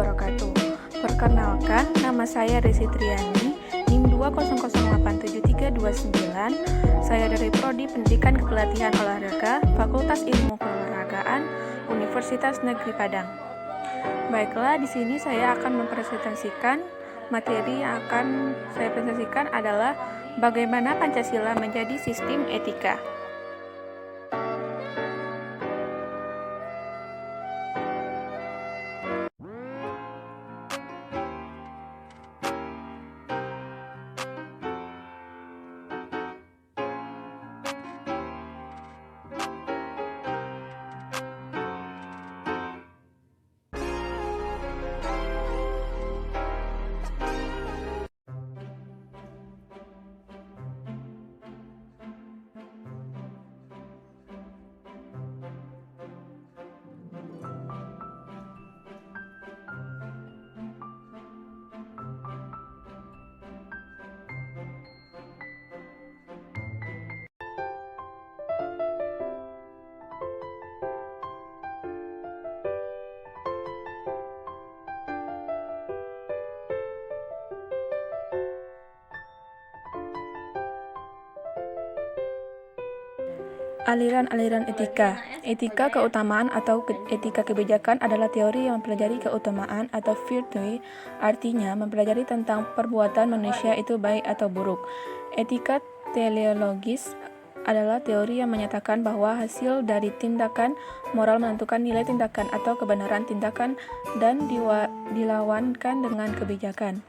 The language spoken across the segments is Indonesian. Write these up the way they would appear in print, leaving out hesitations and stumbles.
wabarakatuh. Perkenalkan, nama saya Desi Triani, NIM 2008739. Saya dari Prodi Pendidikan Kepelatihan Olahraga, Fakultas Ilmu Keolahragaan, Universitas Negeri Padang. Baiklah, di sini saya akan mempresentasikan materi yang akan saya presentasikan adalah bagaimana Pancasila menjadi sistem etika. Aliran-aliran etika. Etika keutamaan atau etika kebijakan adalah teori yang mempelajari keutamaan atau virtue, artinya mempelajari tentang perbuatan manusia itu baik atau buruk. Etika teleologis adalah teori yang menyatakan bahwa hasil dari tindakan moral menentukan nilai tindakan atau kebenaran tindakan dan dilawankan dengan kebijakan.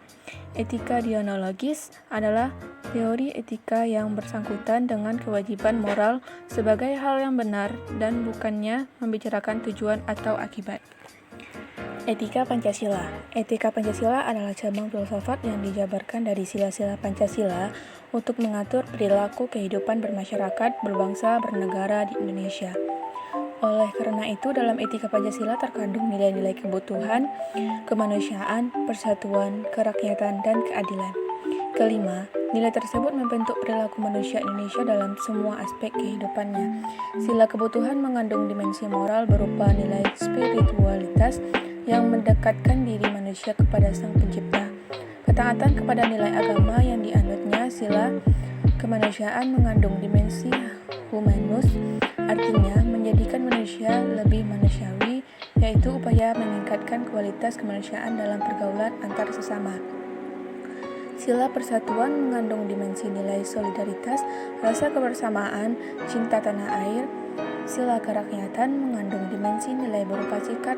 Etika deontologis adalah teori etika yang bersangkutan dengan kewajiban moral sebagai hal yang benar dan bukannya membicarakan tujuan atau akibat. Etika Pancasila. Etika Pancasila adalah cabang filsafat yang dijabarkan dari sila-sila Pancasila untuk mengatur perilaku kehidupan bermasyarakat, berbangsa, bernegara di Indonesia. Oleh karena itu, dalam etika Pancasila terkandung nilai-nilai kebutuhan, kemanusiaan, persatuan, kerakyatan, dan keadilan. Kelima, nilai tersebut membentuk perilaku manusia Indonesia dalam semua aspek kehidupannya. Sila kebutuhan mengandung dimensi moral berupa nilai spiritualitas yang mendekatkan diri manusia kepada Sang Pencipta. Ketaatan kepada nilai agama yang dianutnya. Sila kemanusiaan mengandung dimensi humanus, artinya menjadikan manusia lebih manusiawi, yaitu upaya meningkatkan kualitas kemanusiaan dalam pergaulan antar sesama. Sila persatuan mengandung dimensi nilai solidaritas, rasa kebersamaan, cinta tanah air. Sila kerakyatan mengandung dimensi nilai berupa sikap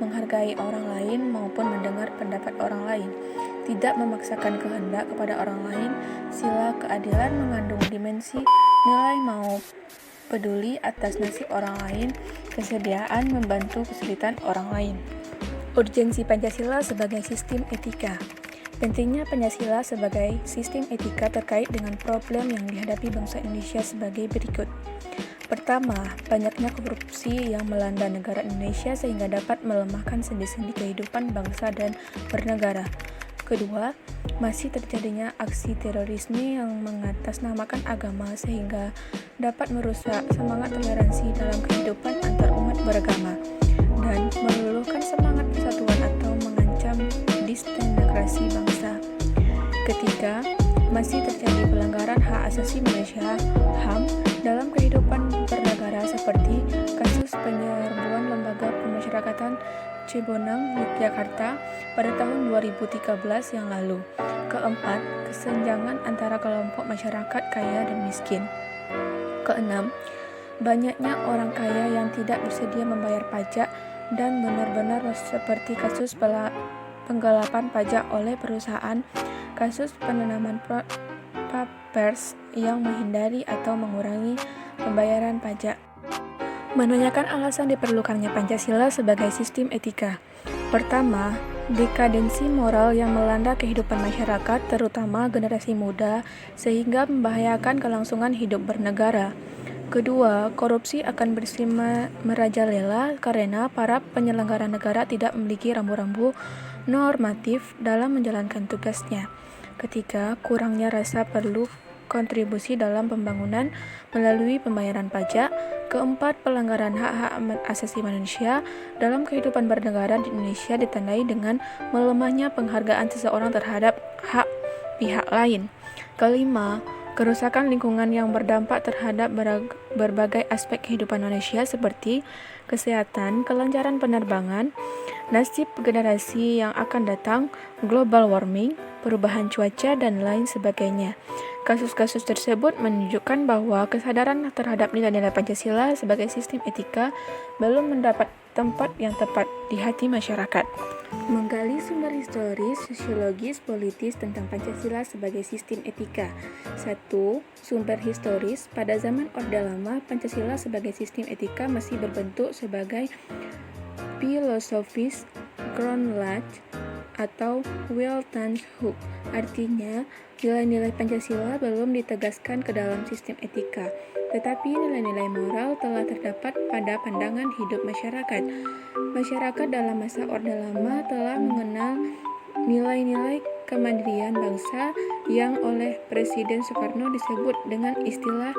menghargai orang lain maupun mendengar pendapat orang lain, tidak memaksakan kehendak kepada orang lain. Sila keadilan mengandung dimensi nilai mau peduli atas nasib orang lain, kesediaan membantu kesulitan orang lain. Urgensi Pancasila sebagai sistem etika. Pentingnya Pancasila sebagai sistem etika terkait dengan problem yang dihadapi bangsa Indonesia sebagai berikut. Pertama, banyaknya korupsi yang melanda negara Indonesia sehingga dapat melemahkan sendi-sendi kehidupan bangsa dan bernegara. Kedua, masih terjadinya aksi terorisme yang mengatasnamakan agama sehingga dapat merusak semangat toleransi dalam kehidupan antar umat beragama dan meluluhkan semangat persatuan atau mengancam disintegrasi bangsa. Ketiga, masih terjadi pelanggaran hak asasi manusia (HAM) dalam kehidupan bernegara seperti kasus penyerbuan lembaga pemasyarakatan Cibonang, Yogyakarta pada tahun 2013 yang lalu. Keempat, kesenjangan antara kelompok masyarakat kaya dan miskin. Keenam, banyaknya orang kaya yang tidak bersedia membayar pajak dan benar-benar seperti kasus penggelapan pajak oleh perusahaan, kasus penanaman papers yang menghindari atau mengurangi pembayaran pajak. Menanyakan alasan diperlukannya Pancasila sebagai sistem etika. Pertama, dekadensi moral yang melanda kehidupan masyarakat, terutama generasi muda, sehingga membahayakan kelangsungan hidup bernegara. Kedua, korupsi akan bersih merajalela karena para penyelenggara negara tidak memiliki rambu-rambu normatif dalam menjalankan tugasnya. Ketiga, kurangnya rasa perlu kontribusi dalam pembangunan melalui pembayaran pajak. Keempat, pelanggaran hak-hak asasi manusia dalam kehidupan bernegara di Indonesia ditandai dengan melemahnya penghargaan seseorang terhadap hak pihak lain. Kelima, kerusakan lingkungan yang berdampak terhadap berbagai aspek kehidupan manusia seperti kesehatan, kelancaran penerbangan, nasib generasi yang akan datang, global warming, perubahan cuaca, dan lain sebagainya. Kasus-kasus tersebut menunjukkan bahwa kesadaran terhadap nilai-nilai Pancasila sebagai sistem etika belum mendapat tempat yang tepat di hati masyarakat. Menggali sumber historis, sosiologis, politis tentang Pancasila sebagai sistem etika. 1. Sumber historis. Pada zaman Orde Lama, Pancasila sebagai sistem etika masih berbentuk sebagai filosofis Grundlage atau Weltanschauung. Artinya, nilai-nilai Pancasila belum ditegaskan ke dalam sistem etika, tetapi nilai-nilai moral telah terdapat pada pandangan hidup masyarakat. Masyarakat dalam masa Orde Lama telah mengenal nilai-nilai kemandirian bangsa yang oleh Presiden Soekarno disebut dengan istilah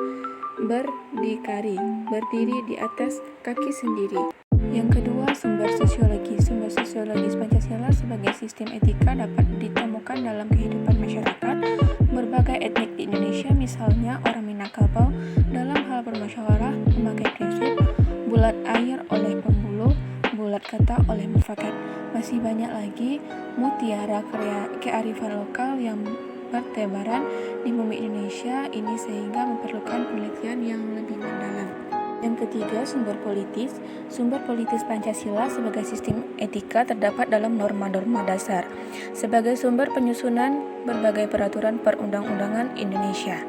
berdikari, berdiri di atas kaki sendiri. Yang kedua, sumber sosiologis. Sumber sosiologis Pancasila sebagai sistem etika dapat ditemukan dalam kehidupan masyarakat berbagai etnik di Indonesia, misalnya orang Minangkabau dalam hal bermusyawarah memakai prinsip bulat air oleh pembuluh, bulat kata oleh mufakat. Masih banyak lagi mutiara kearifan lokal yang bertebaran di bumi Indonesia ini sehingga memerlukan penelitian yang lebih mendalam. Yang ketiga, sumber politis. Sumber politis Pancasila sebagai sistem etika terdapat dalam norma-norma dasar sebagai sumber penyusunan berbagai peraturan perundang-undangan Indonesia.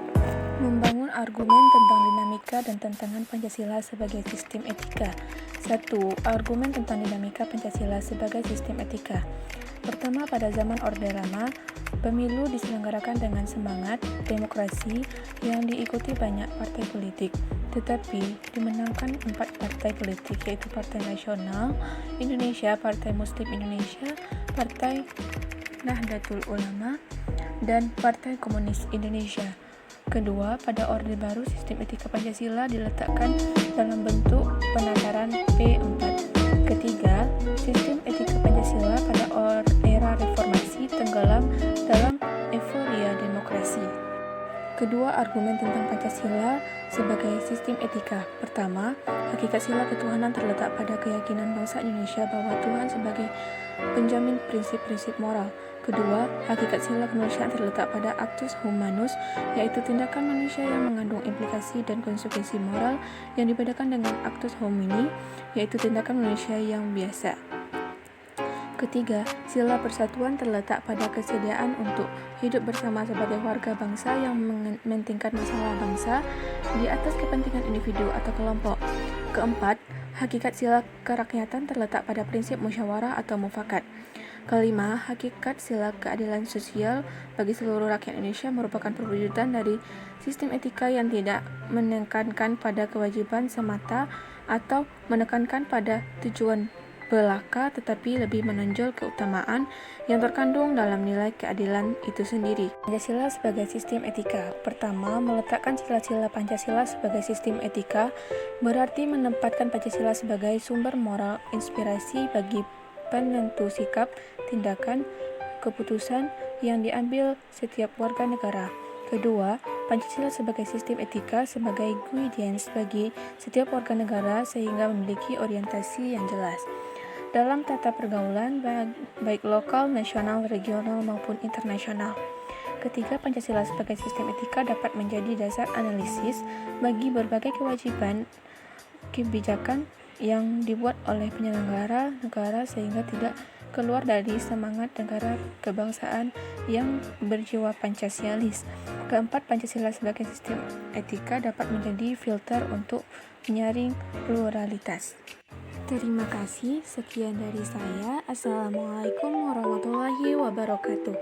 Membangun argumen tentang dinamika dan tantangan Pancasila sebagai sistem etika. 1. Argumen tentang dinamika Pancasila sebagai sistem etika. Pertama, pada zaman Orde Lama, pemilu diselenggarakan dengan semangat demokrasi yang diikuti banyak partai politik, tetapi dimenangkan 4 partai politik, yaitu Partai Nasional Indonesia, Partai Muslim Indonesia, Partai Nahdlatul Ulama, dan Partai Komunis Indonesia. Kedua, pada Orde Baru, sistem etika Pancasila diletakkan dalam bentuk penataran P4. Ketiga, sistem etika Pancasila pada era reformasi tenggelam dalam euforia demokrasi. Kedua, argumen tentang Pancasila sebagai sistem etika. Pertama, hakikat sila ketuhanan terletak pada keyakinan bangsa Indonesia bahwa Tuhan sebagai penjamin prinsip-prinsip moral. Kedua, hakikat sila kemanusiaan terletak pada actus humanus, yaitu tindakan manusia yang mengandung implikasi dan konsekuensi moral yang dibedakan dengan actus homini, yaitu tindakan manusia yang biasa. Ketiga, sila persatuan terletak pada kesediaan untuk hidup bersama sebagai warga bangsa yang mementingkan masalah bangsa di atas kepentingan individu atau kelompok. Keempat, hakikat sila kerakyatan terletak pada prinsip musyawarah atau mufakat. Kelima, hakikat sila keadilan sosial bagi seluruh rakyat Indonesia merupakan perwujudan dari sistem etika yang tidak menekankan pada kewajiban semata atau menekankan pada tujuan belaka, tetapi lebih menonjol keutamaan yang terkandung dalam nilai keadilan itu sendiri. Pancasila sebagai sistem etika. Pertama, meletakkan sila-sila Pancasila sebagai sistem etika berarti menempatkan Pancasila sebagai sumber moral inspirasi bagi penentu sikap, tindakan, keputusan yang diambil setiap warga negara. Kedua, Pancasila sebagai sistem etika sebagai guidance bagi setiap warga negara sehingga memiliki orientasi yang jelas dalam tata pergaulan baik lokal, nasional, regional maupun internasional. Ketiga, Pancasila sebagai sistem etika dapat menjadi dasar analisis bagi berbagai kewajiban kebijakan yang dibuat oleh penyelenggara negara sehingga tidak keluar dari semangat negara kebangsaan yang berjiwa Pancasialis. Keempat, Pancasila sebagai sistem etika dapat menjadi filter untuk menyaring pluralitas. Terima kasih, sekian dari saya. Assalamualaikum warahmatullahi wabarakatuh.